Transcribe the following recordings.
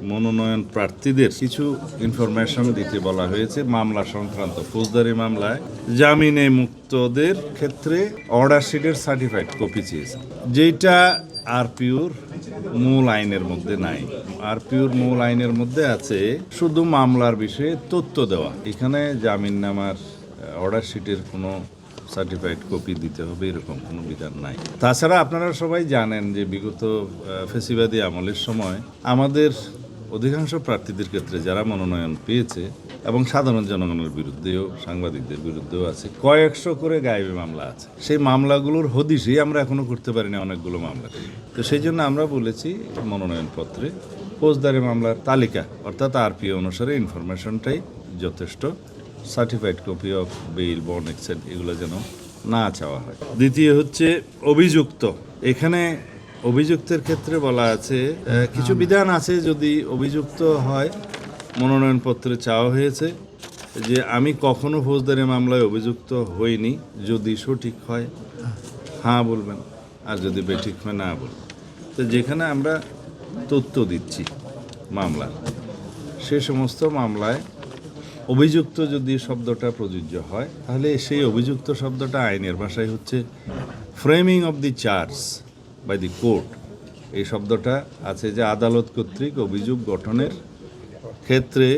মনোনয়ন প্রার্থীদের কিছু ইনফরমেশন দিতে বলা হয়েছে মামলা সংক্রান্ত। ফৌজদারি মামলায় জামিনে মুক্তদের ক্ষেত্রে অর্ডার শিটের সার্টিফাইড কপি চেয়েছে, যেটা আরপিওর মূল আইনের মধ্যে নাই। আরপিওর মূল আইনের মধ্যে আছে শুধু মামলার বিষয়ে তথ্য দেওয়া। এখানে জামিননামার অর্ডার শিটের কোনো সার্টিফাইড কপি দিতে হবে এরকম কোনো বিধান নাই। তাছাড়া আপনারা সবাই জানেন যে বিগত ফ্যাসিবাদী আমলের সময় আমাদের অধিকাংশ প্রার্থীদের ক্ষেত্রে যারা মনোনয়ন পেয়েছে এবং সাধারণ জনগণের বিরুদ্ধেও সাংবাদিকদের বিরুদ্ধেও আছে কয়েকশো করে গায়েবী মামলা আছে। সেই মামলাগুলোর হদিশই আমরা এখনো করতে পারিনি অনেকগুলো মামলা। তো সেই জন্য আমরা বলেছি মনোনয়নপত্রে ফৌজদারি মামলার তালিকা অর্থাৎ আরপিও অনুসারে ইনফরমেশনটাই যথেষ্ট, certified copy of bail bond এক্সেট এগুলো যেন না চাওয়া হয়। দ্বিতীয় হচ্ছে অভিযুক্ত। এখানে অভিযুক্তের ক্ষেত্রে বলা আছে কিছু বিধান আছে, যদি অভিযুক্ত হয় মনোনয়নপত্রে চাওয়া হয়েছে যে আমি কখনো ফৌজদারি মামলায় অভিযুক্ত হইনি, যদি সঠিক হয় হ্যাঁ বলবেন, আর যদি বেঠিক হয় না বলবেন। তো যেখানে আমরা তথ্য দিচ্ছি মামলার, সে সমস্ত মামলায় অভিযুক্ত যদি শব্দটা প্রযোজ্য হয় তাহলে সেই অভিযুক্ত শব্দটা আইনের ভাষায় হচ্ছে framing of the charge by the court. এই শব্দটা আছে যে আদালত কর্তৃক অভিযোগ গঠনের ক্ষেত্রে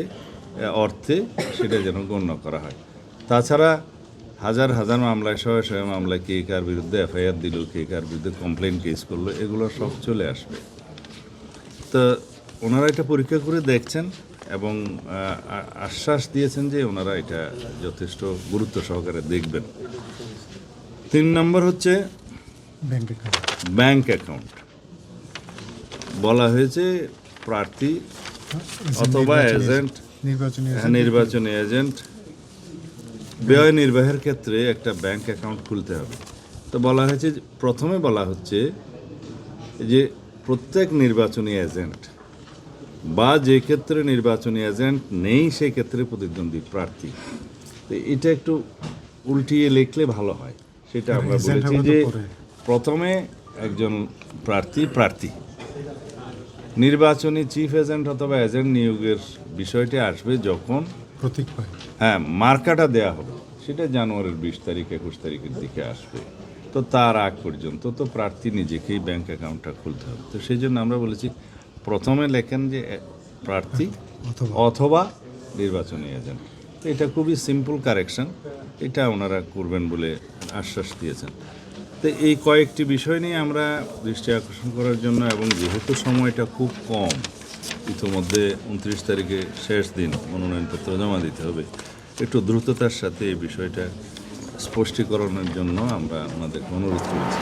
অর্থে সেটা যেন গণ্য করা হয়। তাছাড়া হাজার হাজার মামলায় শয়ে শয়ে মামলায় কে কার বিরুদ্ধে এফআইআর দিল, কে কার বিরুদ্ধে কমপ্লেন কেস করলো, এগুলো সব চলে আসবে। তো ওনারা এটা পরীক্ষা করে দেখছেন এবং আশ্বাস দিয়েছেন যে ওনারা এটা যথেষ্ট গুরুত্ব সহকারে দেখবেন। 3 নম্বর হচ্ছে ব্যাংক অ্যাকাউন্ট। বলা হয়েছে প্রার্থী অথবা এজেন্ট, নির্বাচনী এজেন্ট ব্যয় নির্বাহের ক্ষেত্রে একটা ব্যাংক অ্যাকাউন্ট খুলতে হবে। তো বলা হয়েছে, প্রথমে বলা হচ্ছে যে প্রত্যেক নির্বাচনী এজেন্ট বা যে ক্ষেত্রে নির্বাচনী এজেন্ট নেই সেই ক্ষেত্রে প্রতিদ্বন্দ্বী প্রার্থী। তো এটা একটু উল্টিয়ে লিখলে ভালো হয়। সেটা আমরা বলেছি যে প্রথমে একজন প্রার্থী নির্বাচনী চিফ এজেন্ট অথবা এজেন্ট নিয়োগের বিষয়টি আসবে যখন মার্কাটা দেয়া হবে, সেটা জানুয়ারির 20 তারিখ 21 তারিখের দিকে আসবে। তো তার আগ পর্যন্ত তো প্রার্থী নিজেকেই ব্যাংক অ্যাকাউন্টটা খুলতে হবে। তো সেই জন্য আমরা বলেছি প্রথমে লেখেন যে প্রার্থী অথবা নির্বাচনী এজেন্ট। এটা খুবই সিম্পল কারেকশন, এটা ওনারা করবেন বলে আশ্বাস দিয়েছেন। তো এই কয়েকটি বিষয় নিয়ে আমরা দৃষ্টি আকর্ষণ করার জন্য, এবং যেহেতু সময়টা খুব কম, ইতিমধ্যে 29 তারিখে শেষ দিন, মনোনয়নপত্র জমা দিতে হবে, একটু দ্রুততার সাথে এই বিষয়টা স্পষ্টীকরণের জন্য আমরা ওনাদেরকে অনুরোধ করেছি।